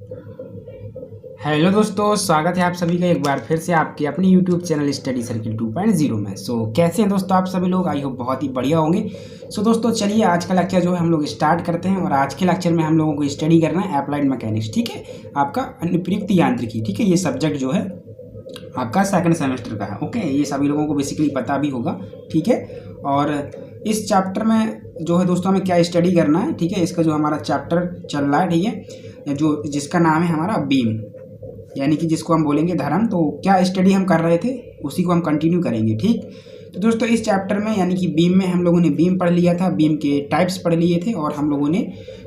Hello दोस्तों, स्वागत है आप सभी का एक बार फिर से आपके अपने यूट्यूब चैनल स्टडी सर्किल 2.0 में। कैसे हैं दोस्तों आप सभी लोग? आई होप बहुत ही बढ़िया होंगे। दोस्तों चलिए आज का लेक्चर जो है हम लोग स्टार्ट करते हैं। और आज के लेक्चर में हम लोगों को स्टडी करना है अप्लाइड मैकेनिक्स, ठीक है, आपका अनुप्रयुक्त यांत्रिकी, ठीक है। ये सब्जेक्ट जो है आपका सेकंड सेमेस्टर का है। ओके, ये सभी लोगों को बेसिकली पता भी होगा, ठीक है। और इस चैप्टर में जो है दोस्तों हमें क्या स्टडी करना है, ठीक है। इसका जो हमारा चैप्टर चल रहा है, ठीक है, जो जिसका नाम है हमारा बीम, यानी कि जिसको हम बोलेंगे धर्म। तो क्या स्टडी हम कर रहे थे उसी को हम कंटिन्यू करेंगे, ठीक। तो दोस्तों इस चैप्टर में यानी कि बीम में हम लोगों ने बीम पढ़ लिया था, बीम के टाइप्स पढ़ लिए थे, और हम लोगों ने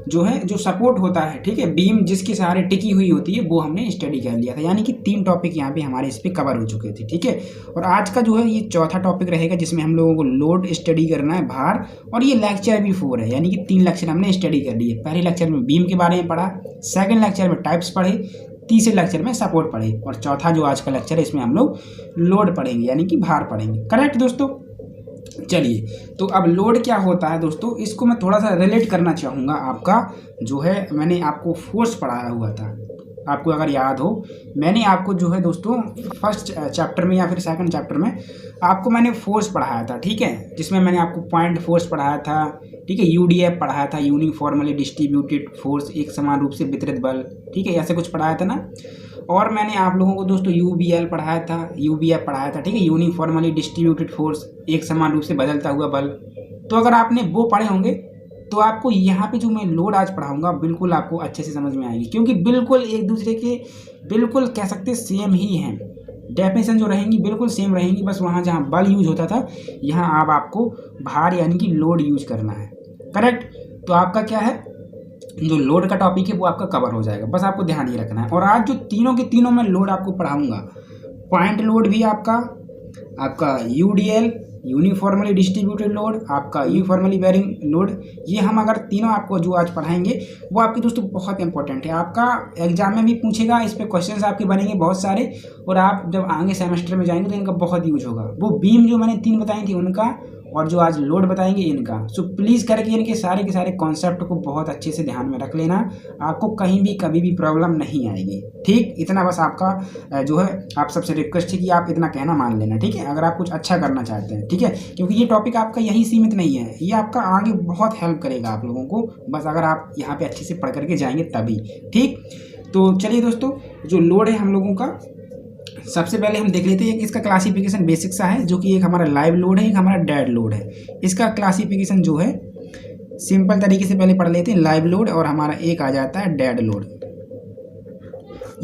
जो सपोर्ट होता है, ठीक है, बीम जिसके सहारे टिकी हुई होती है, वो हमने स्टडी कर लिया था। यानी कि 3 टॉपिक यहाँ पे हमारे इस पर कवर हो चुके थे, ठीक है। और आज का जो है ये चौथा टॉपिक रहेगा, जिसमें हम लोगों को लोड स्टडी करना है, भार। और ये लेक्चर भी 4 है, यानी कि 3 लेक्चर हमने स्टडी कर लिए। पहले लेक्चर में बीम के बारे में पढ़ा, सेकेंड लेक्चर में टाइप्स पढ़े, तीसरे लेक्चर में सपोर्ट पढ़े, और चौथा जो आज का लेक्चर है इसमें हम लोग लोड पढ़ेंगे, यानी कि भार पढ़ेंगे। करेक्ट दोस्तों? चलिए, तो अब लोड क्या होता है दोस्तों, इसको मैं थोड़ा सा रिलेट करना चाहूँगा। आपका जो है मैंने आपको फोर्स पढ़ाया हुआ था, आपको अगर याद हो, मैंने आपको जो है दोस्तों फर्स्ट चैप्टर में या फिर सेकंड चैप्टर में आपको मैंने फोर्स पढ़ाया था, ठीक है, जिसमें मैंने आपको पॉइंट फोर्स पढ़ाया था, ठीक है, यूडीएफ पढ़ाया था, यूनिफॉर्मली डिस्ट्रीब्यूटेड फोर्स, एक समान रूप से वितरित बल, ठीक है, ऐसे कुछ पढ़ाया था ना। और मैंने आप लोगों को दोस्तों यूबीएल पढ़ाया था, यूबीएफ पढ़ाया था, ठीक है, यूनिफॉर्मली डिस्ट्रीब्यूटेड फोर्स, एक समान रूप से बदलता हुआ बल। तो अगर आपने वो पढ़े होंगे तो आपको यहाँ पे जो मैं लोड आज पढ़ाऊंगा बिल्कुल आपको अच्छे से समझ में आएगी, क्योंकि बिल्कुल एक दूसरे के बिल्कुल कह सकते सेम ही हैं। डेफिनेशन जो रहेंगी बिल्कुल सेम रहेंगी, बस वहाँ जहाँ बल यूज होता था यहाँ अब आपको भार यानी कि लोड यूज करना है। करेक्ट? तो आपका क्या है, जो लोड का टॉपिक है वो आपका कवर हो जाएगा, बस आपको ध्यान ये रखना है। और आज जो तीनों के तीनों मैं लोड आपको पढ़ाऊंगा, पॉइंट लोड भी आपका यूडीएल यूनिफॉर्मली डिस्ट्रीब्यूटेड लोड, आपका यूनिफॉर्मली वेरिंग लोड, ये हम अगर तीनों आपको जो आज पढ़ाएंगे वो आपके दोस्तों बहुत इंपॉर्टेंट है। आपका एग्जाम में भी पूछेगा, इस पे क्वेश्चंस आपके बनेंगे बहुत सारे, और आप जब आगे सेमेस्टर में जाएंगे तो इनका बहुत यूज होगा। वो बीम जो मैंने 3 बताई थी उनका, और जो आज लोड बताएंगे इनका। प्लीज़ करके इनके सारे के सारे कॉन्सेप्ट को बहुत अच्छे से ध्यान में रख लेना, आपको कहीं भी कभी भी प्रॉब्लम नहीं आएगी, ठीक। इतना बस आपका जो है आप सबसे रिक्वेस्ट है कि आप इतना कहना मान लेना, ठीक है, अगर आप कुछ अच्छा करना चाहते हैं, ठीक है। क्योंकि ये टॉपिक आपका यही सीमित नहीं है, ये आपका आगे बहुत हेल्प करेगा आप लोगों को, बस अगर आप यहाँ पे अच्छे से पढ़ करके जाएंगे तभी, ठीक। तो चलिए दोस्तों, जो लोड है हम लोगों का, सबसे पहले हम देख लेते हैं कि इसका क्लासिफिकेशन बेसिक सा है, जो कि एक हमारा लाइव लोड है, एक हमारा डेड लोड है। इसका क्लासिफिकेशन जो है सिंपल तरीके से पहले पढ़ लेते हैं, लाइव लोड, और हमारा एक आ जाता है डेड लोड।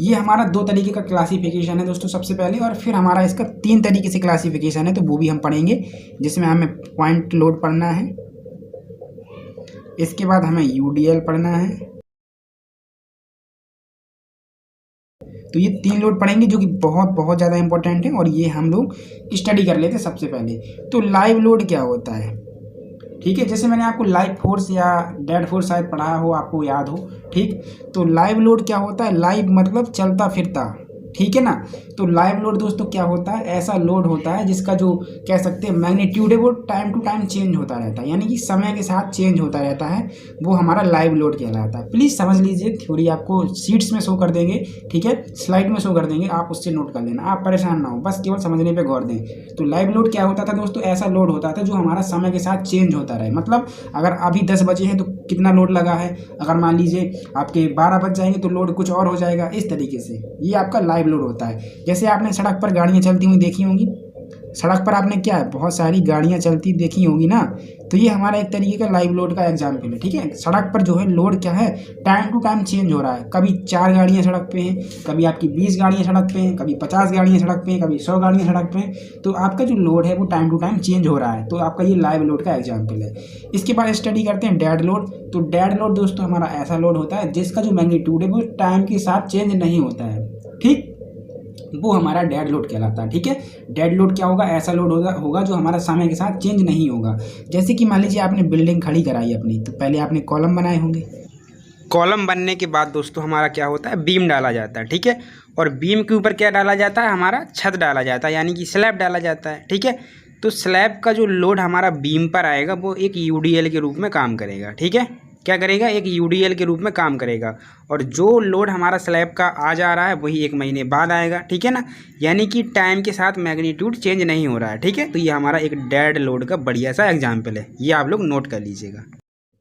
ये हमारा 2 तरीके का क्लासिफिकेशन है दोस्तों सबसे पहले, और फिर हमारा इसका 3 तरीके से क्लासिफिकेशन है, तो वो भी हम पढ़ेंगे, जिसमें हमें पॉइंट लोड पढ़ना है, इसके बाद हमें यूडीएल पढ़ना है। तो ये 3 लोड पढ़ेंगे जो कि बहुत बहुत ज़्यादा इंपॉर्टेंट है, और ये हम लोग स्टडी कर लेते हैं सबसे पहले। तो लाइव लोड क्या होता है, ठीक है, जैसे मैंने आपको लाइव फोर्स या डेड फोर्स शायद पढ़ाया हो, आपको याद हो, ठीक। तो लाइव लोड क्या होता है, लाइव मतलब चलता फिरता, ठीक है ना। तो लाइव लोड दोस्तों क्या होता है, ऐसा लोड होता है जिसका जो कह सकते हैं मैग्नीट्यूड है वो टाइम टू टाइम चेंज होता रहता है, यानी कि समय के साथ चेंज होता रहता है, वो हमारा लाइव लोड कहलाता है। प्लीज़ समझ लीजिए, थ्योरी आपको शीट्स में शो कर देंगे, ठीक है, स्लाइड में शो कर देंगे, आप उससे नोट कर लेना, आप परेशान ना हो, बस केवल समझने पर गौर दें। तो लाइव लोड क्या होता था दोस्तों, ऐसा लोड होता था जो हमारा समय के साथ चेंज होता रहे। मतलब अगर अभी 10 बजे हैं तो कितना लोड लगा है, अगर मान लीजिए आपके 12 बज जाएंगे तो लोड कुछ और हो जाएगा, इस तरीके से ये आपका लाइव लोड होता है। जैसे आपने सड़क पर गाड़ियाँ चलती हुई देखी होंगी, सड़क पर आपने क्या है, बहुत सारी गाड़ियाँ चलती देखी होंगी ना, तो ये हमारा एक तरीके का लाइव लोड का एग्जाम्पल है, ठीक है। सड़क पर जो है लोड क्या है, टाइम टू टाइम चेंज हो रहा है, कभी 4 गाड़ियाँ सड़क पे हैं, कभी आपकी 20 गाड़ियाँ सड़क पे हैं, कभी 50 गाड़ियाँ सड़क पे हैं, कभी 100 गाड़ियाँ सड़क पे हैं। तो आपका जो लोड है वो टाइम टू टाइम चेंज हो रहा है, तो आपका ये लाइव लोड का एग्जाम्पल है। इसके बाद स्टडी करते हैं डेड लोड। तो डेड लोड दोस्तों हमारा ऐसा लोड होता है जिसका जो मैग्नीट्यूड है वो टाइम के साथ चेंज नहीं होता है, ठीक, वो हमारा डेड लोड कहलाता है, ठीक है। डेड लोड क्या होगा, ऐसा लोड होगा जो हमारा समय के साथ चेंज नहीं होगा। जैसे कि मान लीजिए आपने बिल्डिंग खड़ी कराई अपनी, तो पहले आपने कॉलम बनाए होंगे, कॉलम बनने के बाद दोस्तों हमारा क्या होता है, बीम डाला जाता है, ठीक है। और बीम के ऊपर क्या डाला जाता है, हमारा छत डाला जाता है, यानी कि स्लैब डाला जाता है, ठीक है। तो स्लैब का जो लोड हमारा बीम पर आएगा वो एक यूडीएल के रूप में काम करेगा, ठीक है। क्या करेगा, एक यूडीएल के रूप में काम करेगा। और जो लोड हमारा स्लैब का आ जा रहा है वही 1 महीने बाद आएगा, ठीक है ना। यानी कि टाइम के साथ मैग्नीट्यूड चेंज नहीं हो रहा है, ठीक है। तो ये हमारा एक डेड लोड का बढ़िया सा एग्जाम्पल है, ये आप लोग नोट कर लीजिएगा।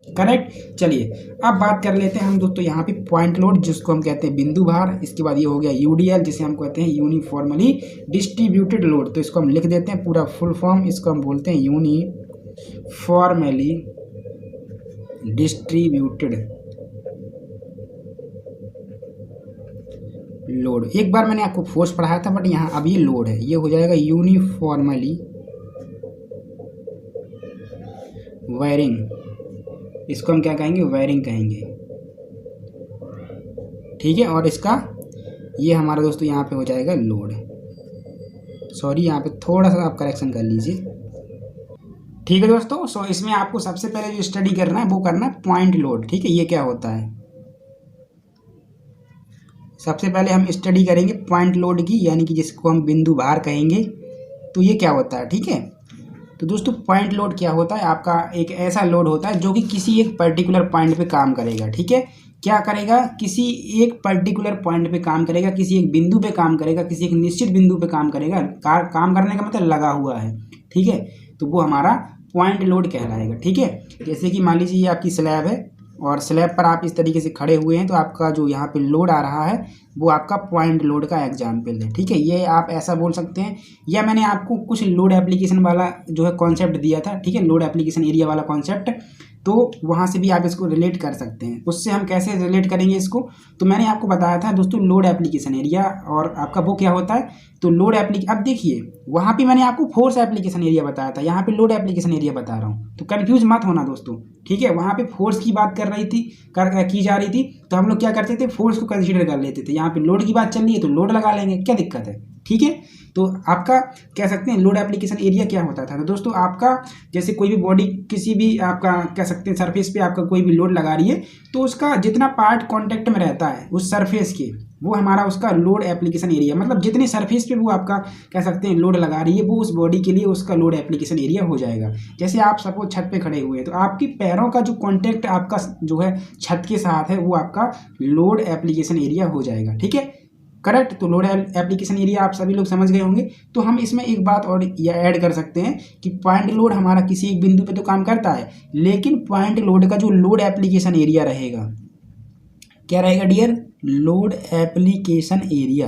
करेक्ट। चलिए अब बात कर लेते हैं हम दोस्तों यहाँ पे पॉइंट लोड, जिसको हम कहते हैं बिंदु भार। इसके बाद ये हो गया यूडीएल, जिसे हम कहते हैं यूनिफॉर्मली डिस्ट्रीब्यूटेड लोड। तो इसको हम लिख देते हैं पूरा फुल फॉर्म, इसको हम बोलते हैं यूनिफॉर्मली डिस्ट्रीब्यूटेड लोड। एक बार मैंने आपको फोर्स पढ़ाया था, बट यहाँ अब ये लोड है, ये हो जाएगा यूनिफॉर्मली वायरिंग। इसको हम क्या कहेंगे, वायरिंग कहेंगे, ठीक है। और इसका ये हमारा दोस्तों यहाँ पे हो जाएगा लोड। सॉरी, यहाँ पे थोड़ा सा आप करेक्शन कर लीजिए, ठीक है दोस्तों। सो इसमें आपको सबसे पहले जो स्टडी करना है वो करना है पॉइंट लोड, ठीक है। ये क्या होता है, सबसे पहले हम स्टडी करेंगे पॉइंट लोड की, यानी कि जिसको हम बिंदु भार कहेंगे। तो ये क्या होता है, ठीक है। तो दोस्तों पॉइंट लोड क्या होता है, आपका एक ऐसा लोड होता है जो कि किसी एक पर्टिकुलर पॉइंट पे काम करेगा, ठीक है। क्या करेगा, किसी एक पर्टिकुलर पॉइंट पे काम करेगा, किसी एक बिंदु पे काम करेगा, किसी एक निश्चित बिंदु पे काम करेगा। काम करने का मतलब लगा हुआ है, ठीक है। तो वो हमारा पॉइंट लोड कहलाएगा, ठीक है। जैसे कि मान लीजिए ये आपकी स्लैब है और स्लैब पर आप इस तरीके से खड़े हुए हैं, तो आपका जो यहाँ पे लोड आ रहा है वो आपका पॉइंट लोड का एग्जाम्पल है, ठीक है। ये आप ऐसा बोल सकते हैं, या मैंने आपको कुछ लोड एप्लीकेशन वाला जो है कॉन्सेप्ट दिया था, ठीक है, लोड एप्लीकेशन एरिया वाला कॉन्सेप्ट। तो वहाँ से भी आप इसको रिलेट कर सकते हैं। उससे हम कैसे रिलेट करेंगे इसको, तो मैंने आपको बताया था दोस्तों लोड एप्लीकेशन एरिया, और आपका वो क्या होता है, तो लोड अब देखिए वहाँ पे मैंने आपको फोर्स एप्लीकेशन एरिया बताया था, यहाँ पे लोड एप्लीकेशन एरिया बता रहा हूँ, तो कंफ्यूज मत होना दोस्तों, ठीक है। वहाँ पे फोर्स की बात की जा रही थी, तो हम लोग क्या करते थे, फोर्स को कंसीडर कर लेते थे। यहाँ पे लोड की बात चल रही है तो लोड लगा लेंगे, क्या दिक्कत है, ठीक है। तो आपका कह सकते हैं लोड एप्लीकेशन एरिया क्या होता था, तो दोस्तों आपका जैसे कोई भी बॉडी, किसी भी आपका कह सकते हैं सरफेस पे आपका कोई भी लोड लगा रही है, तो उसका जितना पार्ट कांटेक्ट में रहता है उस सरफेस के, वो हमारा उसका लोड एप्लीकेशन एरिया, मतलब जितने सरफेस पे वो आपका कह सकते हैं लोड लगा रही है, वो उस बॉडी के लिए उसका लोड एप्लीकेशन एरिया हो जाएगा। जैसे आप सपोज छत पे खड़े हुए हैं, तो आपके पैरों का जो कांटेक्ट आपका जो है छत के साथ है, वो आपका लोड एप्लीकेशन एरिया हो जाएगा, ठीक है। करेक्ट। तो लोड एप्लीकेशन एरिया आप सभी लोग समझ गए होंगे। तो हम इसमें एक बात और या ऐड कर सकते हैं कि पॉइंट लोड हमारा किसी एक बिंदु पे तो काम करता है, लेकिन पॉइंट लोड का जो लोड एप्लीकेशन एरिया रहेगा, क्या रहेगा डियर, लोड एप्लीकेशन एरिया,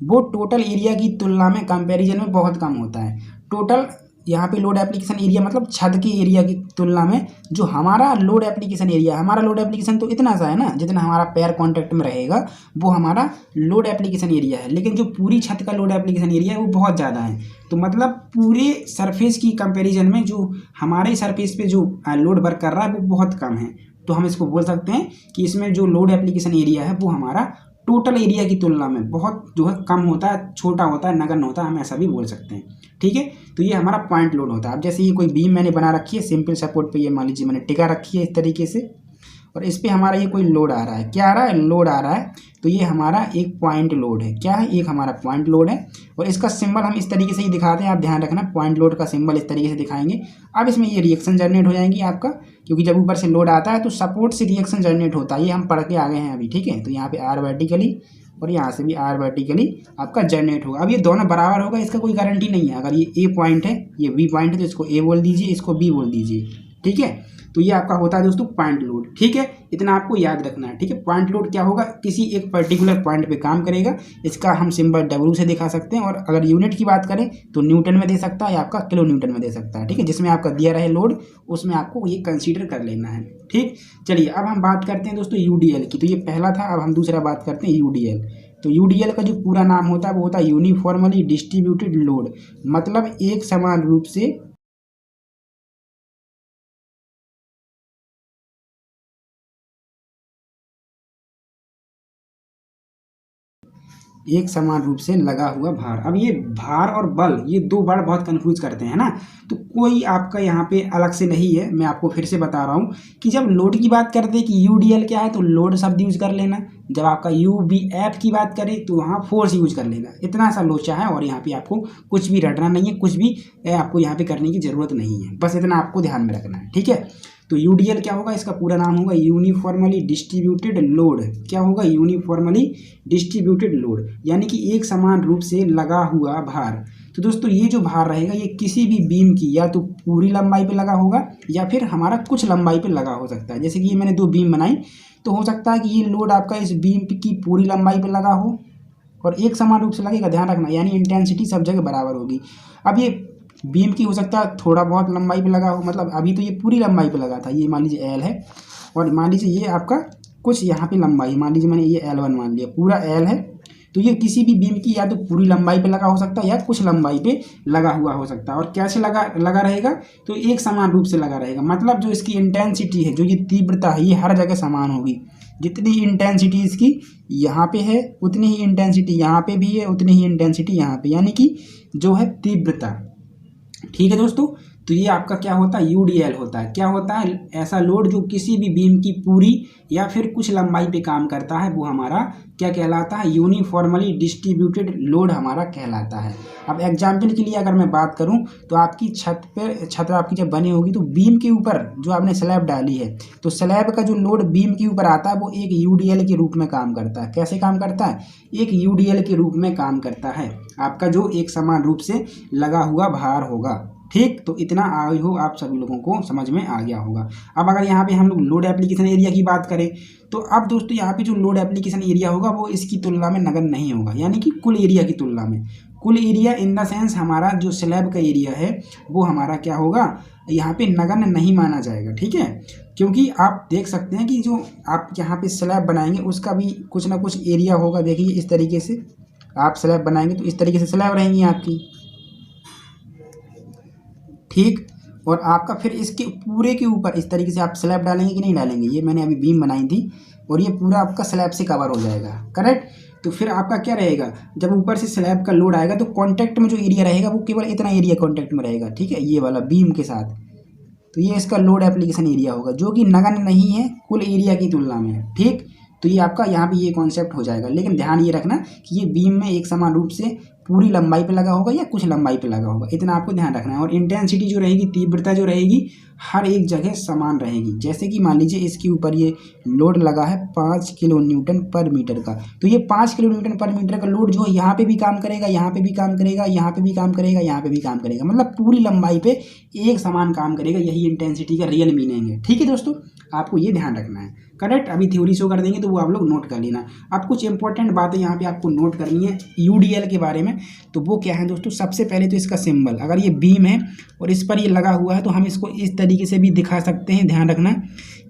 वो टोटल एरिया की तुलना में कंपैरिजन में बहुत कम होता है। टोटल यहाँ पे लोड एप्लीकेशन एरिया मतलब छत के एरिया की तुलना में जो हमारा लोड एप्लीकेशन एरिया, हमारा लोड एप्लीकेशन तो इतना सा है ना, जितना हमारा पैर कांटेक्ट में रहेगा वो हमारा लोड एप्लीकेशन एरिया है, लेकिन जो पूरी छत का लोड एप्लीकेशन एरिया है वो बहुत ज़्यादा है। तो मतलब पूरे सरफेस की कंपेरिजन में जो हमारे सरफेस पे जो लोड वर्क कर रहा है वो बहुत कम है। तो हम इसको बोल सकते हैं कि इसमें जो लोड एप्लीकेशन एरिया है वो हमारा टोटल एरिया की तुलना में बहुत जो है कम होता है, छोटा होता है, नगण्य होता है, हम ऐसा भी बोल सकते हैं, ठीक है। तो ये हमारा पॉइंट लोड होता है। अब जैसे ये कोई बीम मैंने बना रखी है सिंपल सपोर्ट पे, ये मान लीजिए मैंने टिका रखी है इस तरीके से, और इस पर हमारा ये कोई लोड आ रहा है, क्या आ रहा है, लोड आ रहा है। तो ये हमारा एक पॉइंट लोड है, क्या है, एक हमारा पॉइंट लोड है। और इसका सिंबल हम इस तरीके से ही दिखाते हैं, आप ध्यान रखना, पॉइंट लोड का सिंबल इस तरीके से दिखाएंगे। अब इसमें ये रिएक्शन जनरेट हो जाएंगी आपका, क्योंकि जब ऊपर से लोड आता है तो सपोर्ट से रिएक्शन जनरेट होता है, ये हम पढ़ के आ गए हैं अभी, ठीक है। तो यहाँ पे आर वर्टिकली और यहाँ से भी आर वर्टिकली आपका जनरेट होगा। अब ये दोनों बराबर होगा, इसका कोई गारंटी नहीं है। अगर ये ए पॉइंट है, ये बी पॉइंट है, तो इसको ए बोल दीजिए, इसको बी बोल दीजिए, ठीक है। तो ये आपका होता है दोस्तों पॉइंट लोड, ठीक है। इतना आपको याद रखना है, ठीक है। पॉइंट लोड क्या होगा, किसी एक पर्टिकुलर पॉइंट पे काम करेगा। इसका हम सिंबल डब्ल्यू से दिखा सकते हैं, और अगर यूनिट की बात करें तो न्यूटन में दे सकता है या आपका किलो न्यूटन में दे सकता है, ठीक है। जिसमें आपका दिया रहे लोड उसमें आपको ये कंसीडर कर लेना है, ठीक। चलिए अब हम बात करते हैं दोस्तों यूडीएल की। तो ये पहला था, अब हम दूसरा बात करते हैं यूडीएल। तो यूडीएल का जो पूरा नाम होता है वो होता है यूनिफॉर्मली डिस्ट्रीब्यूटेड लोड, मतलब एक समान रूप से एक समान रूप से लगा हुआ भार। अब ये भार और बल, ये दो वर्ड बहुत कंफ्यूज करते हैं ना, तो कोई आपका यहाँ पे अलग से नहीं है। मैं आपको फिर से बता रहा हूँ कि जब लोड की बात करते हैं कि यूडीएल क्या है, तो लोड शब्द यूज कर लेना। जब आपका यूबीएफ की बात करें तो वहाँ फोर्स यूज कर लेना। इतना सा लोचा है, और यहाँ पे आपको कुछ भी रटना नहीं है, कुछ भी आपको यहाँ पे करने की जरूरत नहीं है, बस इतना आपको ध्यान में रखना है, ठीक है। तो यूडीएल क्या होगा, इसका पूरा नाम होगा यूनिफॉर्मली डिस्ट्रीब्यूटेड लोड। क्या होगा, यूनिफॉर्मली डिस्ट्रीब्यूटेड लोड, यानी कि एक समान रूप से लगा हुआ भार। तो दोस्तों ये जो भार रहेगा ये किसी भी बीम की या तो पूरी लंबाई पे लगा होगा या फिर हमारा कुछ लंबाई पे लगा हो सकता है। जैसे कि ये मैंने 2 बीम बनाई, तो हो सकता है कि ये लोड आपका इस बीम की पूरी लंबाई पे लगा हो और एक समान रूप से लगेगा, ध्यान रखना, यानी इंटेंसिटी सब जगह बराबर होगी। अब ये बीम की हो सकता है थोड़ा बहुत लंबाई पे लगा हो, मतलब अभी तो ये पूरी लंबाई पे लगा था, ये मान लीजिए एल है और मान लीजिए ये आपका कुछ यहाँ पे लंबाई, मान लीजिए मैंने ये L1 मान लिया, पूरा एल है। तो ये किसी भी बीम की या तो पूरी लंबाई पे लगा हो सकता है या कुछ लंबाई पे लगा हुआ हो सकता है। और कैसे लगा रहेगा, तो एक समान रूप से लगा रहेगा, मतलब जो इसकी इंटेंसिटी है, जो ये तीव्रता है, ये हर जगह समान होगी। जितनी इंटेंसिटी इसकी यहाँ पे है उतनी ही इंटेंसिटी यहाँ पे भी है, उतनी ही इंटेंसिटी यहाँ पे, यानी कि जो है तीव्रता। ठीक है दोस्तों, तो ये आपका क्या होता है, यूडीएल होता है। क्या होता है, ऐसा लोड जो किसी भी बीम की पूरी या फिर कुछ लंबाई पे काम करता है, वो हमारा क्या कहलाता है, यूनिफॉर्मली डिस्ट्रीब्यूटेड लोड हमारा कहलाता है। अब एग्जाम्पल के लिए अगर मैं बात करूं, तो आपकी छत आपकी जब बनी होगी तो बीम के ऊपर जो आपने स्लैब डाली है, तो स्लैब का जो लोड बीम के ऊपर आता है वो एक यूडीएल के रूप में काम करता है। कैसे काम करता है, एक यूडीएल के रूप में काम करता है, आपका जो एक समान रूप से लगा हुआ भार होगा। ठीक, तो इतना आई हो आप सभी लोगों को समझ में आ गया होगा। अब अगर यहाँ पे हम लोग लोड एप्लीकेशन एरिया की बात करें, तो अब दोस्तों यहाँ पे जो लोड एप्लीकेशन एरिया होगा वो इसकी तुलना में नगण्य नहीं होगा, यानी कि कुल एरिया की तुलना में। कुल एरिया इन द सेंस हमारा जो स्लैब का एरिया है वो हमारा क्या होगा, यहाँ पे नगण्य नहीं माना जाएगा। ठीक है, क्योंकि आप देख सकते हैं कि जो आप यहाँ पे स्लैब बनाएंगे उसका भी कुछ ना कुछ एरिया होगा। देखिए इस तरीके से आप स्लैब बनाएंगे तो इस तरीके से स्लैब रहेंगी आपकी। ठीक, और आपका फिर इसके पूरे के ऊपर इस तरीके से आप स्लैब डालेंगे कि नहीं डालेंगे, ये मैंने अभी बीम बनाई थी और ये पूरा आपका स्लैब से कवर हो जाएगा। करेक्ट, तो फिर आपका क्या रहेगा, जब ऊपर से स्लैब का लोड आएगा तो कांटेक्ट में जो एरिया रहेगा वो केवल इतना एरिया कांटेक्ट में रहेगा। ठीक है, ये वाला बीम के साथ, तो ये इसका लोड एप्लीकेशन एरिया होगा, जो कि नगण्य नहीं है कुल एरिया की तुलना में। ठीक, तो ये आपका यहाँ पे ये कॉन्सेप्ट हो जाएगा। लेकिन ध्यान ये रखना कि ये बीम में एक समान रूप से पूरी लंबाई पे लगा होगा या कुछ लंबाई पे लगा होगा, इतना आपको ध्यान रखना है। और इंटेंसिटी जो रहेगी, तीव्रता जो रहेगी, हर एक जगह समान रहेगी। जैसे कि मान लीजिए इसके ऊपर ये लोड लगा है 5 किलो न्यूटन पर मीटर का, तो ये 5 किलो न्यूटन पर मीटर का लोड जो है यहाँ पे भी काम करेगा, यहाँ पे भी काम करेगा, यहाँ पे भी काम करेगा, यहाँ पे भी काम करेगा, मतलब पूरी लंबाई पे एक समान काम करेगा। यही इंटेंसिटी का रियल मीनिंग है। ठीक है दोस्तों, आपको ये ध्यान रखना है। करेक्ट, अभी थ्योरी शो कर देंगे तो वो आप लोग नोट कर लेना। अब कुछ इंपॉर्टेंट बातें यहाँ पे आपको नोट करनी है यूडीएल के बारे में। तो वो क्या है दोस्तों, सबसे पहले तो इसका सिंबल, अगर ये बीम है और इस पर ये लगा हुआ है तो हम इसको इस तरीके से भी दिखा सकते हैं, ध्यान रखना,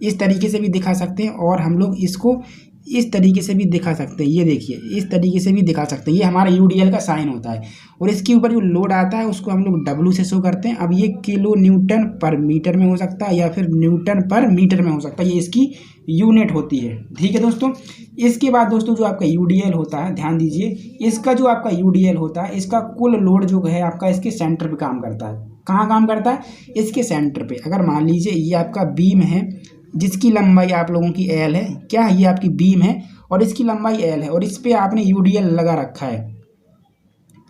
इस तरीके से भी दिखा सकते हैं और हम लोग इसको इस तरीके से भी दिखा सकते हैं। ये देखिए, इस तरीके से भी दिखा सकते हैं। ये हमारा यूडीएल का साइन होता है और इसके ऊपर जो लोड आता है उसको हम लोग डब्ल्यू से शो करते हैं। अब ये किलो न्यूटन पर मीटर में हो सकता है या फिर न्यूटन पर मीटर में हो सकता है, ये इसकी यूनिट होती है। ठीक है दोस्तों, इसके बाद दोस्तों जो आपका यूडीएल होता है, ध्यान दीजिए, इसका जो आपका यूडीएल होता है, इसका कुल लोड जो है आपका इसके सेंटर पे काम करता है। कहाँ काम करता है, इसके सेंटर पे। अगर मान लीजिए ये आपका बीम है जिसकी लंबाई आप लोगों की एल है, क्या ये आपकी बीम है और इसकी लंबाई एल है और इस पे आपने यूडीएल लगा रखा है।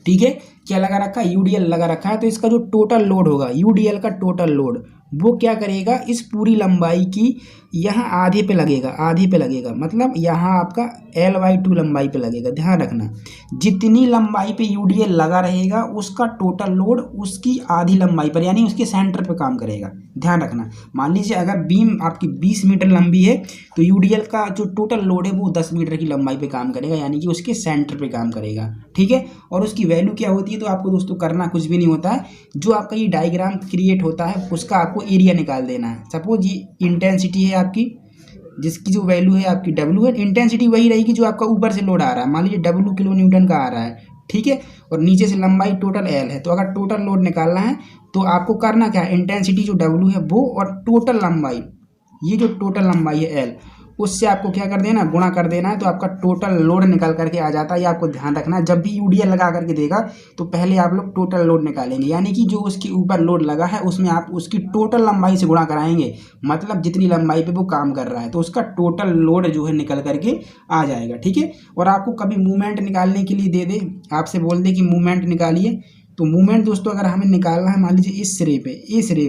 ठीक है, क्या लगा रखा है, यूडीएल लगा रखा है। तो इसका जो टोटल लोड होगा, यूडीएल का टोटल लोड, वो क्या करेगा, इस पूरी लंबाई की यहाँ आधे पे लगेगा, आधे पे लगेगा, मतलब यहाँ आपका L/2 लंबाई पे लगेगा। ध्यान रखना, जितनी लंबाई पे यूडीएल लगा रहेगा उसका टोटल लोड उसकी आधी लंबाई पर, यानी उसके सेंटर पे काम करेगा। ध्यान रखना, मान लीजिए अगर बीम आपकी 20 मीटर लंबी है तो यूडीएल का जो टोटल लोड है वो 10 मीटर की लंबाई पे काम करेगा, यानी कि उसके सेंटर पे काम करेगा। ठीक है, और उसकी वैल्यू क्या होती है, तो आपको दोस्तों करना कुछ भी नहीं होता है, जो आपका ये डायग्राम क्रिएट होता है उसका आपको एरिया निकाल देना है। सपोज ये इंटेंसिटी है आपकी, जिसकी जो वैल्यू है आपकी डब्ल्यू है, इंटेंसिटी वही रहेगी जो आपका ऊपर से लोड आ रहा है, मान लीजिए डब्ल्यू किलो न्यूटन का आ रहा है। ठीक है, और नीचे से लंबाई टोटल एल है। तो अगर टोटल लोड निकालना है तो आपको करना क्या है, इंटेंसिटी जो डब्ल्यू है वो और टोटल लंबाई, ये जो टोटल लंबाई है एल, उससे आपको क्या कर देना, गुणा कर देना है, तो आपका टोटल लोड निकल करके आ जाता है। ये आपको ध्यान रखना है, जब भी यूडीएल लगा करके देगा तो पहले आप लोग टोटल लोड निकालेंगे, यानी कि जो उसके ऊपर लोड लगा है उसमें आप उसकी टोटल लंबाई से गुणा कराएंगे, मतलब जितनी लंबाई पे वो काम कर रहा है तो उसका टोटल लोड जो है निकल करके आ जाएगा। ठीक है, और आपको कभी मूवमेंट निकालने के लिए दे दे, आपसे बोल दे कि मूवमेंट निकालिए, तो मूवमेंट दोस्तों अगर हमें निकालना है मान लीजिए इस सिरे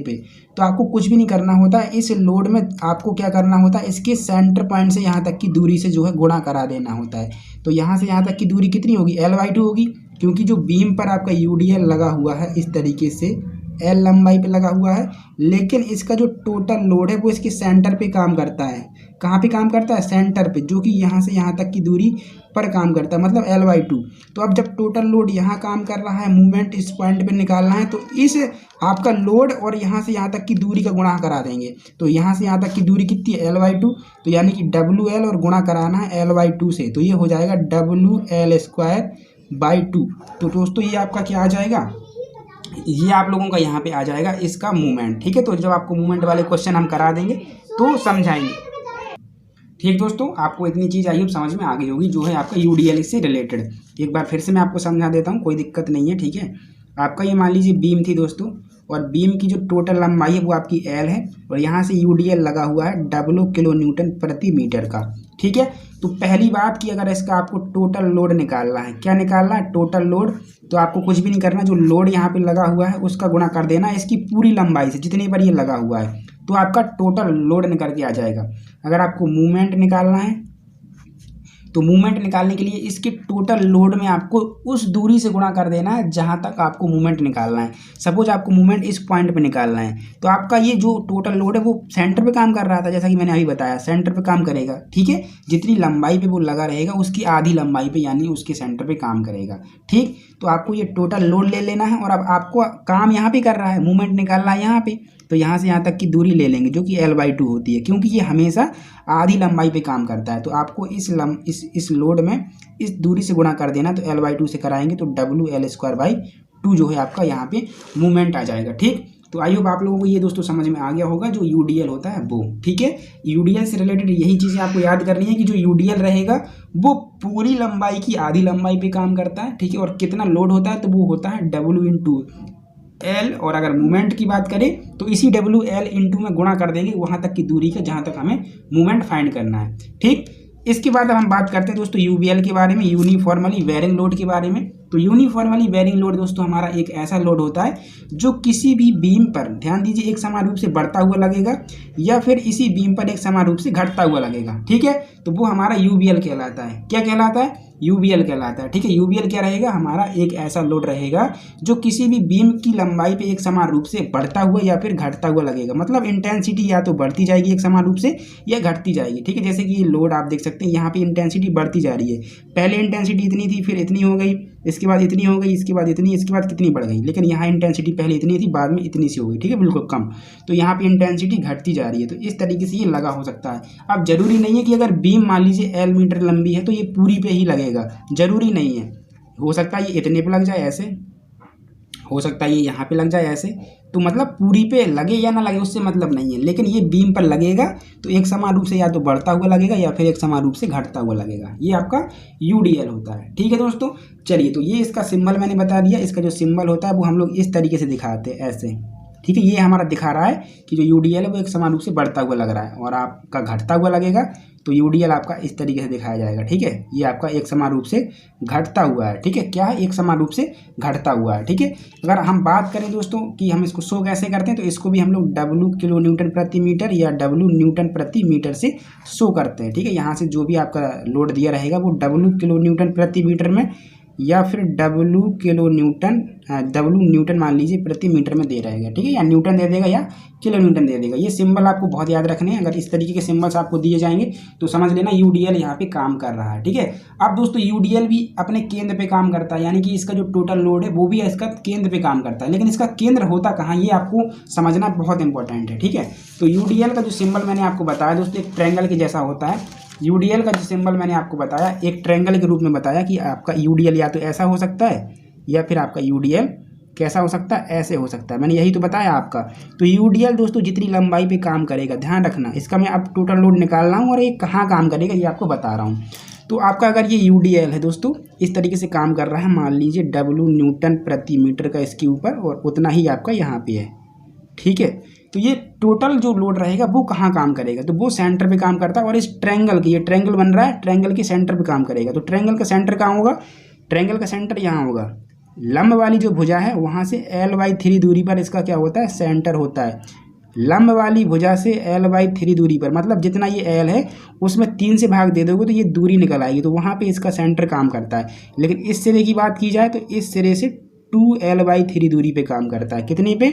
पे, तो आपको कुछ भी नहीं करना होता है। इस लोड में आपको क्या करना होता है, इसके सेंटर पॉइंट से यहाँ तक की दूरी से जो है गुणा करा देना होता है। तो यहाँ से यहाँ तक की दूरी कितनी होगी, L/2 होगी, क्योंकि जो बीम पर आपका UDL लगा हुआ है इस तरीके से L लंबाई पे लगा हुआ है, लेकिन इसका जो टोटल लोड है वो इसके सेंटर पे काम करता है। कहाँ पे काम करता है, सेंटर पे, जो कि यहाँ से यहाँ तक की दूरी पर काम करता है, मतलब L/2। तो अब जब टोटल लोड यहाँ काम कर रहा है, मूवमेंट इस पॉइंट पे निकालना है, तो इस आपका लोड और यहाँ से यहाँ तक की दूरी का गुणा करा देंगे। तो यहाँ से यहाँ तक की दूरी कितनी है, L/2, तो यानी कि WL और गुणा कराना है L/2 से, तो ये हो जाएगा WL²/2। तो दोस्तों ये आपका क्या आ जाएगा, ये आप लोगों का यहाँ पे आ जाएगा इसका मूवमेंट। ठीक है, तो जब आपको मूवमेंट वाले क्वेश्चन हम करा देंगे तो समझाएंगे। ठीक दोस्तों, आपको इतनी चीज़ आई समझ में आ गई होगी जो है आपका UDL से रिलेटेड। एक बार फिर से मैं आपको समझा देता हूँ, कोई दिक्कत नहीं है। ठीक है, आपका ये मान लीजिए बीम थी दोस्तों, और बीम की जो टोटल लंबाई है वो आपकी L है, और यहाँ से UDL लगा हुआ है W किलो न्यूटन प्रति मीटर का। ठीक है, तो पहली बात कि अगर इसका आपको टोटल लोड निकालना है, क्या निकालना है, टोटल लोड, तो आपको कुछ भी नहीं करना, जो लोड यहाँ पे लगा हुआ है उसका गुणा कर देना इसकी पूरी लंबाई से, जितनी पर ये लगा हुआ है, तो आपका टोटल लोड निकल के आ जाएगा। अगर आपको मूवमेंट निकालना है तो मूवमेंट निकालने के लिए इसके टोटल लोड में आपको उस दूरी से गुणा कर देना है जहां तक आपको मूवमेंट निकालना है। सपोज आपको मूवमेंट इस पॉइंट पे निकालना है, तो आपका ये जो टोटल लोड है वो सेंटर पे काम कर रहा था, जैसा कि मैंने अभी बताया सेंटर पे काम करेगा। ठीक है, जितनी लंबाई पे वो लगा रहेगा उसकी आधी लंबाई पे, यानी उसके सेंटर पे काम करेगा। ठीक, तो आपको ये टोटल लोड ले लेना है, और अब आपको काम यहाँ पे कर रहा है, मूवमेंट निकालना है यहाँ पे, तो यहाँ से यहाँ तक की दूरी ले लेंगे जो कि L/2 होती है, क्योंकि ये हमेशा आधी लंबाई पे काम करता है। तो आपको इस लोड में इस दूरी से गुणा कर देना, तो L/2 से कराएंगे तो WL²/2 जो है आपका यहाँ पे मूवमेंट आ जाएगा। ठीक, तो आई होप आप लोगों को ये दोस्तों समझ में आ गया होगा जो UDL होता है वो। ठीक है, UDL से रिलेटेड यही चीज़ें आपको याद करनी है कि जो UDL रहेगा वो पूरी लंबाई की आधी लंबाई पे काम करता है। ठीक है, और कितना लोड होता है, तो वो होता है W/L, और अगर मूवमेंट की बात करें तो इसी WL/2 में गुणा कर देंगे वहां तक की दूरी का जहां तक हमें मूवमेंट फाइंड करना है। ठीक, इसके बाद अब हम बात करते हैं दोस्तों UBL के बारे में, यूनिफॉर्मली वेरिंग लोड के बारे में। तो यूनिफॉर्मली वेरिंग लोड दोस्तों हमारा एक ऐसा लोड होता है जो किसी भी बीम पर, ध्यान दीजिए, एक समान रूप से बढ़ता हुआ लगेगा या फिर इसी बीम पर एक समान रूप से घटता हुआ लगेगा। ठीक है, तो वो हमारा UBL कहलाता है। क्या कहलाता है, UBL कहलाता है। ठीक है, UBL क्या रहेगा, हमारा एक ऐसा लोड रहेगा जो किसी भी बीम की लंबाई पे एक समान रूप से बढ़ता हुआ या फिर घटता हुआ लगेगा, मतलब इंटेंसिटी या तो बढ़ती जाएगी एक समान रूप से या घटती जाएगी। ठीक है, जैसे कि ये लोड आप देख सकते हैं, यहाँ पे इंटेंसिटी बढ़ती जा रही है, पहले इंटेंसिटी इतनी थी, फिर इतनी हो गई, इसके बाद इतनी हो गई, इसके बाद इतनी, इसके बाद कितनी बढ़ गई, लेकिन यहाँ इंटेंसिटी पहले इतनी थी, बाद में इतनी सी हो गई। ठीक है, बिल्कुल कम, तो यहाँ पे इंटेंसिटी घटती जा रही है। तो इस तरीके से ये लगा हो सकता है। अब जरूरी नहीं है कि अगर बीम मान लीजिए L मीटर लंबी है तो ये पूरी पे ही लगेगा, जरूरी नहीं है। हो सकता है ये इतने पे लग जाए ऐसे, हो सकता है ये यहाँ पे लग जाए ऐसे, तो मतलब पूरी पे लगे या ना लगे उससे मतलब नहीं है, लेकिन ये बीम पर लगेगा तो एक समान रूप से या तो बढ़ता हुआ लगेगा या फिर एक समान रूप से घटता हुआ लगेगा। ये आपका UDL होता है। ठीक है दोस्तों, चलिए, तो ये इसका सिंबल मैंने बता दिया। इसका जो सिंबल होता है वो हम लोग इस तरीके से दिखाते हैं, ऐसे। ठीक है, ये हमारा दिखा रहा है कि जो UDL है वो एक समान रूप से बढ़ता हुआ लग रहा है, और आपका घटता हुआ लगेगा तो UDL आपका इस तरीके से दिखाया जाएगा। ठीक है, ये आपका एक समान रूप से घटता हुआ है। ठीक है, क्या है, एक समान रूप से घटता हुआ है। ठीक है, अगर हम बात करें दोस्तों कि हम इसको शो कैसे करते हैं, तो इसको भी हम लोग W किलो न्यूटन प्रति मीटर या W न्यूटन प्रति मीटर से शो करते हैं। ठीक है, यहाँ से जो भी आपका लोड दिया रहेगा वो W किलो न्यूटन प्रति मीटर में या फिर W न्यूटन मान लीजिए प्रति मीटर में दे रहेगा। ठीक है, या न्यूटन दे देगा या किलो न्यूटन दे देगा। ये सिंबल आपको बहुत याद रखने हैं, अगर इस तरीके के सिंबल्स आपको दिए जाएंगे तो समझ लेना UDL यहाँ पे काम कर रहा है। ठीक है, अब दोस्तों UDL भी अपने केंद्र पे काम करता है, यानी कि इसका जो टोटल लोड है वो भी इसका केंद्र पे काम करता है, लेकिन इसका केंद्र होता कहाँ, ये आपको समझना बहुत इंपॉर्टेंट है। ठीक है, तो UDL का जो सिंबल मैंने आपको बताया दोस्तों एक ट्रायंगल के जैसा होता है। UDL का जो सिंबल मैंने आपको बताया एक ट्रायंगल के रूप में बताया कि आपका UDL या तो ऐसा हो सकता है या फिर आपका UDL कैसा हो सकता है, ऐसे हो सकता है। मैंने यही तो बताया आपका। तो UDL दोस्तों जितनी लंबाई पे काम करेगा, ध्यान रखना, इसका मैं अब टोटल लोड निकाल रहा हूँ और ये कहाँ काम करेगा ये आपको बता रहा हूँ। तो आपका अगर ये UDL है दोस्तों इस तरीके से काम कर रहा है, मान लीजिए W न्यूटन प्रति मीटर का इसके ऊपर, और उतना ही आपका यहाँ पे है। ठीक है, तो ये टोटल जो लोड रहेगा वो कहाँ काम करेगा, तो वो सेंटर पे काम करता है, और इस ट्रायंगल की, ये ट्रायंगल बन रहा है, ट्रायंगल के सेंटर पे काम करेगा। तो ट्रायंगल का सेंटर कहाँ होगा, ट्रायंगल का सेंटर यहाँ होगा। लंब वाली जो भुजा है वहाँ से L/3 दूरी पर इसका क्या होता है, सेंटर होता है। लंब वाली भुजा से L/3 दूरी पर, मतलब जितना ये L है उसमें 3 से भाग दे दोगे तो ये दूरी निकल आएगी, तो वहाँ पे इसका सेंटर काम करता है। लेकिन इस सिरे की बात की जाए तो इस सिरे से 2L/3 दूरी पे काम करता है। कितनी पे,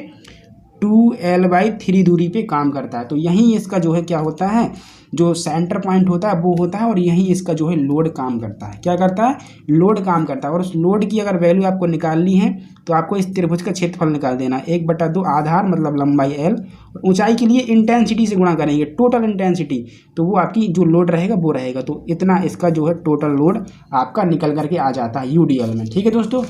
2L/3 दूरी पे काम करता है। तो यहीं इसका जो है क्या होता है, जो सेंटर पॉइंट होता है वो होता है, और यहीं इसका जो है लोड काम करता है। क्या करता है, लोड काम करता है। और उस लोड की अगर वैल्यू आपको निकालनी है तो आपको इस त्रिभुज का क्षेत्रफल निकाल देना है। 1/2 आधार मतलब लंबाई L, ऊंचाई के लिए इंटेंसिटी से गुणा करेंगे, टोटल इंटेंसिटी, तो वो आपकी जो लोड रहेगा वो रहेगा। तो इतना इसका जो है टोटल लोड आपका निकल करके आ जाता है UDL में। ठीक है दोस्तों,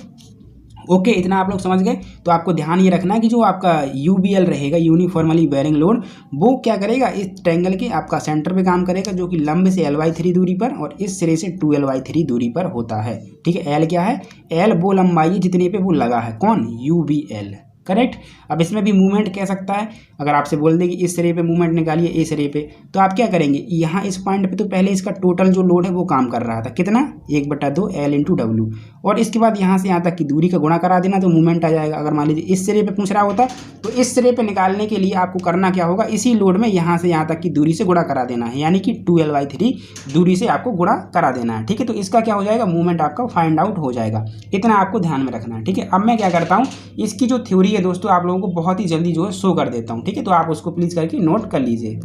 ओके, इतना आप लोग समझ गए। तो आपको ध्यान ये रखना है कि जो आपका UBL रहेगा, यूनिफॉर्मली बेयरिंग लोड, वो क्या करेगा, इस ट्रायंगल के आपका सेंटर पे काम करेगा, जो कि लंब से L/3 दूरी पर और इस सिरे से 2L/3 दूरी पर होता है। ठीक है, L क्या है, L वो लंबाई है जितने पे वो लगा है, कौन, UBL, करेक्ट। अब इसमें भी मूवमेंट कह सकता है, अगर आपसे बोल दे कि इस सिरे पे मूवमेंट निकालिए इस सिरे पे, तो आप क्या करेंगे, यहाँ इस पॉइंट पे तो पहले इसका टोटल जो लोड है वो काम कर रहा था, कितना, 1/2 L × W, और इसके बाद यहाँ से यहाँ तक की दूरी का गुणा करा देना तो मूवमेंट आ जाएगा। अगर मान लीजिए इस सिरे पे पूछ रहा होता तो इस सिरे पे निकालने के लिए आपको करना क्या होगा, इसी लोड में यहाँ से यहाँ तक की दूरी से गुणा करा देना है, यानी कि 2L/3 दूरी से आपको गुणा करा देना है। ठीक है, तो इसका क्या हो जाएगा, मूवमेंट आपका फाइंड आउट हो जाएगा। इतना आपको ध्यान में रखना है। ठीक है, अब मैं क्या करता हूँ, इसकी जो थ्योरी है दोस्तों आप लोगों को बहुत ही जल्दी जो है शो कर देता हूँ। ठीक है, तो आप उसको प्लीज़ करके नोट कर लीजिए।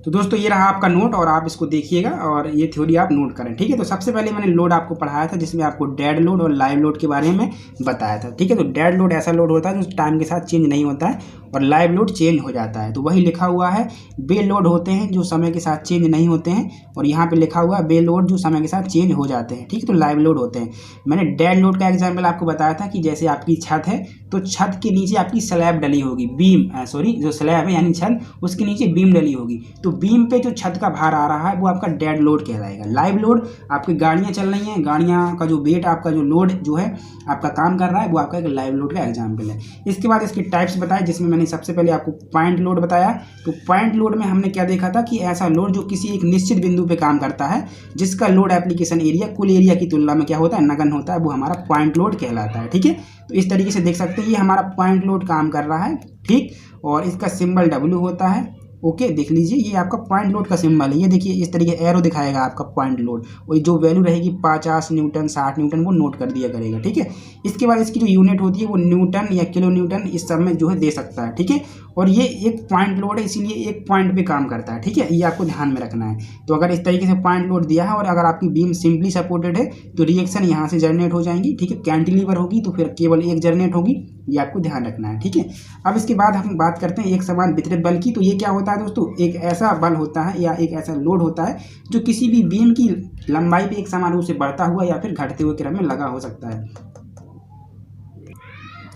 तो दोस्तों ये रहा आपका नोट, और आप इसको देखिएगा और ये थ्योरी आप नोट करें। ठीक है, तो सबसे पहले मैंने लोड आपको पढ़ाया था जिसमें आपको डेड लोड और लाइव लोड के बारे में बताया था। ठीक है, तो डेड लोड ऐसा लोड होता है जो टाइम के साथ चेंज नहीं होता है, और लाइव लोड चेंज हो जाता है। तो वही लिखा हुआ है, बे लोड होते हैं जो समय के साथ चेंज नहीं होते हैं, और यहाँ पे लिखा हुआ है बे लोड जो समय के साथ चेंज हो जाते हैं। ठीक है, तो लाइव लोड होते हैं। मैंने डेड लोड का एग्जाम्पल आपको बताया था कि जैसे आपकी छत है तो छत के नीचे आपकी स्लैब डली होगी, बीम सॉरी जो स्लैब है यानी छत, उसके नीचे बीम डली होगी, तो बीम पे जो छत का भार आ रहा है वो आपका डेड लोड कहलाएगा। लाइव लोड, आपकी गाड़ियाँ चल रही हैं, गाड़ियाँ का जो वेट, आपका जो लोड जो है आपका काम कर रहा है, वो आपका एक लाइव लोड का एग्जाम्पल है। इसके बाद इसकी टाइप्स बताए, जिसमें मैंने सबसे पहले आपको पॉइंट लोड बताया। तो पॉइंट लोड में हमने क्या देखा था कि ऐसा लोड जो किसी एक निश्चित बिंदु पे काम करता है, जिसका लोड एप्लीकेशन एरिया कुल एरिया की तुलना में क्या होता है, नगण्य होता है, वो हमारा पॉइंट लोड कहलाता है। ठीक है, तो इस तरीके से देख सकते हैं ये हमारा पॉइंट लोड काम कर रहा है। ठीक, और इसका सिंबल W होता है। ओके, देख लीजिए ये आपका पॉइंट लोड का सिंबल है, ये देखिए इस तरीके एरो दिखाएगा आपका पॉइंट लोड, और जो वैल्यू रहेगी 50 न्यूटन 60 न्यूटन वो नोट कर दिया करेगा। ठीक है, इसके बाद इसकी जो यूनिट होती है वो न्यूटन या किलो न्यूटन इस सब में जो है दे सकता है। ठीक है, और ये एक पॉइंट लोड है, इसीलिए एक पॉइंट पे काम करता है। ठीक है, ये आपको ध्यान में रखना है। तो अगर इस तरीके से पॉइंट लोड दिया है और अगर आपकी बीम सिंपली सपोर्टेड है तो रिएक्शन यहाँ से जनरेट हो जाएंगी। ठीक है, कैंटिलीवर होगी तो फिर केवल एक जनरेट होगी, ये आपको ध्यान रखना है। ठीक है, अब इसके बाद हम बात करते हैं एक समान वितरित बल की। तो ये क्या होता है दोस्तों, एक ऐसा बल होता है या एक ऐसा लोड होता है जो किसी भी बीम की लंबाई पे एक समान रूप से बढ़ता हुआ या फिर घटते हुए क्रम में लगा हो सकता है।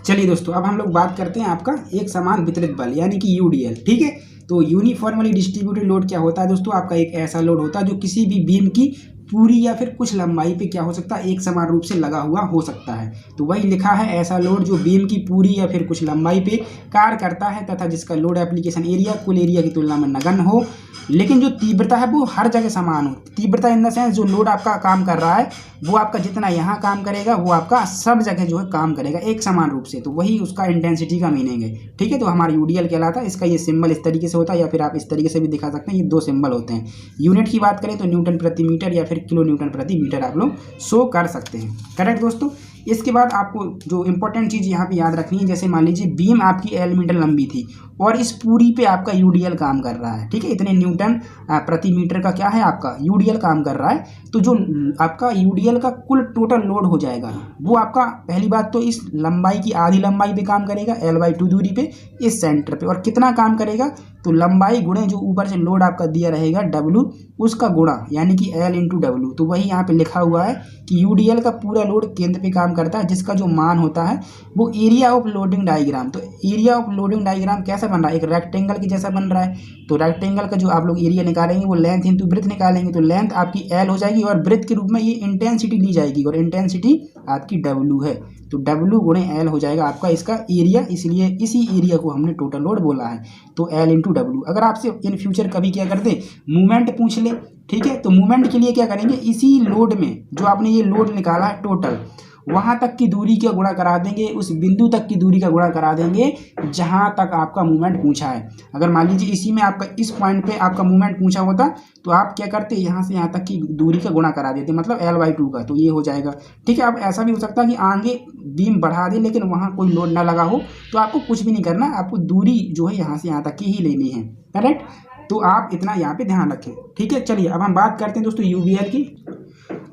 चलिए दोस्तों, अब हम लोग बात करते हैं आपका एक समान वितरित बल यानी कि UDL। ठीक है, तो यूनिफॉर्मली डिस्ट्रीब्यूटेड लोड क्या होता है दोस्तों, आपका एक ऐसा लोड होता है जो किसी भी बीम की पूरी या फिर कुछ लंबाई पे क्या हो सकता है, एक समान रूप से लगा हुआ हो सकता है। तो वही लिखा है, ऐसा लोड जो बीम की पूरी या फिर कुछ लंबाई पे कार्य करता है तथा जिसका लोड एप्लीकेशन एरिया कुल एरिया की तुलना में नगण्य हो, लेकिन जो तीव्रता है वो हर जगह समान हो। तीव्रता इन द सेंस जो लोड आपका काम कर रहा है वो आपका जितना यहाँ काम करेगा वो आपका सब जगह जो है काम करेगा एक समान रूप से, तो वही उसका इंटेंसिटी का मीनिंग है। ठीक है, तो हमारा UDL कहलाता है। इसका ये सिंबल इस तरीके से होता है, या फिर आप इस तरीके से भी दिखा सकते हैं, ये दो सिंबल होते हैं। यूनिट की बात करें तो न्यूटन प्रति मीटर या फिर किलो न्यूटन प्रति मीटर आप लोग शो कर सकते हैं। करेक्ट दोस्तों, इसके बाद आपको जो इंपॉर्टेंट चीज़ यहाँ पे याद रखनी है, जैसे मान लीजिए बीम आपकी L मीटर लंबी थी और इस पूरी पे आपका UDL काम कर रहा है। ठीक है, इतने न्यूटन प्रति मीटर का क्या है आपका UDL काम कर रहा है। तो जो आपका UDL का कुल टोटल लोड हो जाएगा वो आपका पहली बात तो इस लंबाई की आधी लंबाई पे काम करेगा, L/2 दूरी पे इस सेंटर पे, और कितना काम करेगा, तो लंबाई गुणे जो ऊपर से लोड आपका दिया रहेगा W, उसका गुणा यानी कि L × W। तो वही यहाँ पे लिखा हुआ है कि UDL का पूरा लोड केंद्र पे काम करता है, जिसका जो मान होता है वो एरिया ऑफ लोडिंग डायग्राम। तो एरिया ऑफ लोडिंग डायग्राम कैसा बन रहा है, एक रेक्टेंगल के जैसा बन रहा है। तो रेक्टेंगल का जो आप लोग एरिया निकालेंगे वो लेंथ इंटू ब्रेथ निकालेंगे, तो लेंथ आपकी L हो जाएगी और ब्रेथ के रूप में ये इंटेंसिटी ली जाएगी, और इंटेंसिटी आपकी W है। तो W गुणे L हो जाएगा आपका इसका एरिया, इसलिए इसी एरिया को हमने टोटल लोड बोला है। तो L × W। अगर आपसे इन फ्यूचर कभी क्या करते मूवमेंट पूछ ले, ठीक है, तो मूवमेंट के लिए क्या करेंगे, इसी लोड में जो आपने ये लोड निकाला है टोटल, वहाँ तक की दूरी का गुणा करा देंगे, उस बिंदु तक की दूरी का गुणा करा देंगे जहाँ तक आपका मूवमेंट पूछा है। अगर मान लीजिए इसी में आपका इस पॉइंट पे आपका मूवमेंट पूछा होता तो आप क्या करते, यहाँ से यहाँ तक की दूरी का गुणा करा देते, मतलब L/2 का, तो ये हो जाएगा। ठीक है, अब ऐसा भी हो सकता है कि आगे बीम बढ़ा दे लेकिन वहाँ कोई लोड ना लगा हो, तो आपको कुछ भी नहीं करना, आपको दूरी जो है यहाँ से यहाँ तक की ही लेनी है। करेक्ट, तो आप इतना यहाँ पे ध्यान रखें। ठीक है, चलिए अब हम बात करते हैं दोस्तों यूबीएल की।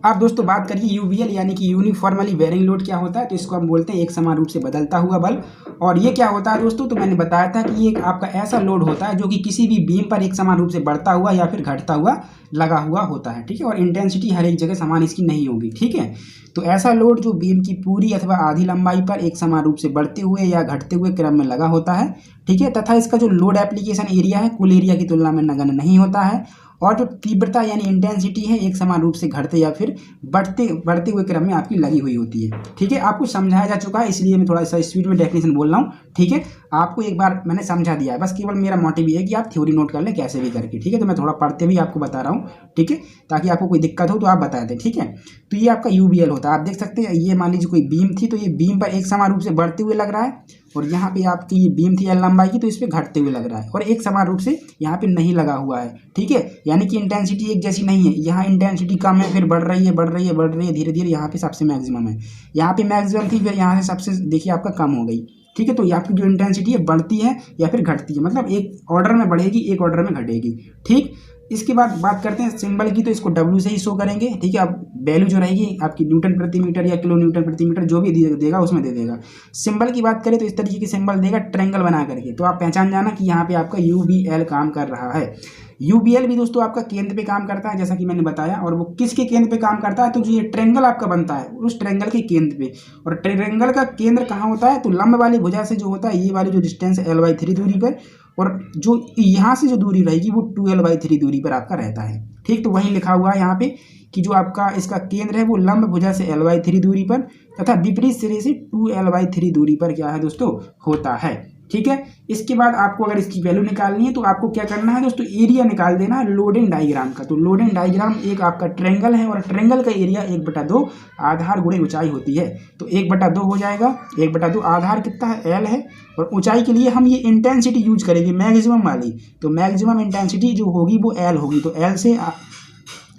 अब दोस्तों बात करिए यूबीएल यानी कि यूनिफॉर्मली वेरिंग लोड क्या होता है। तो इसको हम बोलते हैं एक समान रूप से बदलता हुआ बल। और ये क्या होता है दोस्तों, तो मैंने बताया था कि ये एक आपका ऐसा लोड होता है जो कि किसी भी बीम पर एक समान रूप से बढ़ता हुआ या फिर घटता हुआ लगा हुआ होता है। ठीक है, और इंटेंसिटी हर एक जगह समान इसकी नहीं होगी। ठीक है, तो ऐसा लोड जो बीम की पूरी अथवा आधी लंबाई पर एक समान रूप से बढ़ते हुए या घटते हुए क्रम में लगा होता है। ठीक है, तथा इसका जो लोड एप्लीकेशन एरिया है कुल एरिया की तुलना में नगण्य नहीं होता है। और जो तीव्रता यानी इंटेंसिटी है एक समान रूप से घटते या फिर बढ़ते हुए क्रम में आपकी लगी हुई होती है। ठीक है, आपको समझाया जा चुका है, इसलिए मैं थोड़ा सा स्पीड में डेफिनेशन बोल रहा हूँ। ठीक है, आपको एक बार मैंने समझा दिया है, बस केवल मेरा मोटिव ये है कि आप थ्योरी नोट कर लें कैसे भी करके। ठीक है, तो मैं थोड़ा पढ़ते भी आपको बता रहा हूँ। ठीक है, ताकि आपको कोई दिक्कत हो तो आप बता दें। ठीक है, तो ये आपका यूबीएल होता है। आप देख सकते हैं, ये मान लीजिए कोई बीम थी, तो ये बीम पर एक समान रूप से बढ़ते हुए लग रहा है, और यहाँ पे आपकी ये बीम थी L लंबाई की, तो इस पर घटते हुए लग रहा है, और एक समान रूप से यहाँ पे नहीं लगा हुआ है। ठीक है, यानी कि इंटेंसिटी एक जैसी नहीं है। यहाँ इंटेंसिटी कम है, फिर बढ़ रही है बढ़ रही है बढ़ रही है, धीरे धीरे यहाँ पे सबसे मैक्सिमम है। यहाँ पे मैक्सिमम थी, फिर यहाँ से सबसे देखिए आपका कम हो गई। ठीक है, तो आपकी जो इंटेंसिटी है बढ़ती है या फिर घटती है, मतलब एक ऑर्डर में बढ़ेगी एक ऑर्डर में घटेगी। ठीक, इसके बाद बात करते हैं सिंबल की। तो इसको W से ही शो करेंगे। ठीक है, अब वैल्यू जो रहेगी आपकी न्यूटन प्रति मीटर या किलो न्यूटन प्रति मीटर जो भी देगा उसमें दे देगा। सिंबल की बात करें तो इस तरीके की सिंबल देगा ट्रायंगल बना करके, तो आप पहचान जाना कि यहाँ पे आपका UBL काम कर रहा है। UBL भी दोस्तों आपका केंद्र पे काम करता है, जैसा कि मैंने बताया। और वो किसके केंद्र पे काम करता है, तो जो ये ट्रायंगल आपका बनता है उस ट्रायंगल के केंद्र पे। और ट्रायंगल का केंद्र कहाँ होता है, तो लंब वाली भुजा से जो होता है, ये वाली जो डिस्टेंस है L/3 दूरी पर, और जो यहाँ से जो दूरी रहेगी वो 2L/3 दूरी पर आपका रहता है। ठीक, तो वहीं लिखा हुआ है यहाँ पे कि जो आपका इसका केंद्र है वो लंब भुजा से L/3 दूरी पर तथा विपरीत सिरे से 2L/3 दूरी पर क्या है दोस्तों, होता है। ठीक है, इसके बाद आपको अगर इसकी वैल्यू निकालनी है तो आपको क्या करना है दोस्तों, एरिया निकाल देना है लोडिंग डायग्राम का। तो लोडिंग डायग्राम एक आपका ट्रायंगल है, और ट्रायंगल का एरिया 1/2 आधार गुणे ऊंचाई होती है। तो 1/2 हो जाएगा। 1/2 आधार कितना है, L है, और ऊंचाई के लिए हम ये इंटेंसिटी यूज करेंगे मैक्सिमम वाली। तो मैक्सिमम इंटेंसिटी जो होगी वो L होगी, तो L से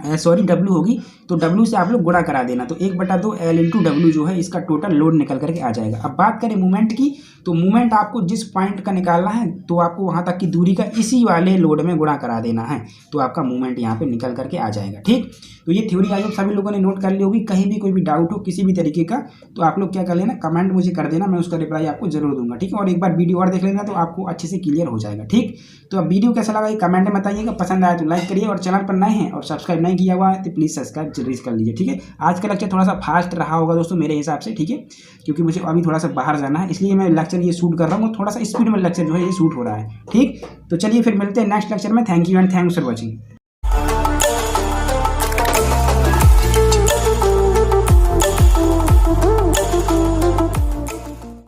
W होगी, तो W से आप लोग गुणा करा देना। तो 1/2 L × W जो है इसका टोटल लोड निकल करके आ जाएगा। अब बात करें मूवमेंट की, तो मूवमेंट आपको जिस पॉइंट का निकालना है तो आपको वहाँ तक की दूरी का इसी वाले लोड में गुणा करा देना है, तो आपका मूवमेंट यहाँ पे निकल करके आ जाएगा। ठीक, तो ये थ्योरी आई होप सभी लोगों ने नोट कर ली होगी। कहीं भी कोई भी डाउट हो किसी भी तरीके का तो आप लोग क्या कर लेना, कमेंट मुझे कर देना, मैं उसका रिप्लाई आपको जरूर दूंगा। ठीक है, और एक बार वीडियो और देख लेना तो आपको अच्छे से क्लियर हो जाएगा। ठीक, तो अब वीडियो कैसा लगा ये कमेंट में बताइएगा, पसंद आया तो लाइक करिए, और चैनल पर नए हैं और सब्सक्राइब नहीं किया हुआ है तो प्लीज़ सब्सक्राइब जरूर कर लीजिए। ठीक है, आज का लेक्चर थोड़ा सा फास्ट रहा होगा दोस्तों मेरे हिसाब से। ठीक है, क्योंकि मुझे अभी थोड़ा सा बाहर जाना है, इसलिए मैं लेक्चर ये शूट कर रहा हूँ, थोड़ा सा स्पीड में लेक्चर जो है ये शूट हो रहा है। ठीक, तो चलिए फिर मिलते हैं नेक्स्ट लेक्चर में। Thank you and thanks for watching.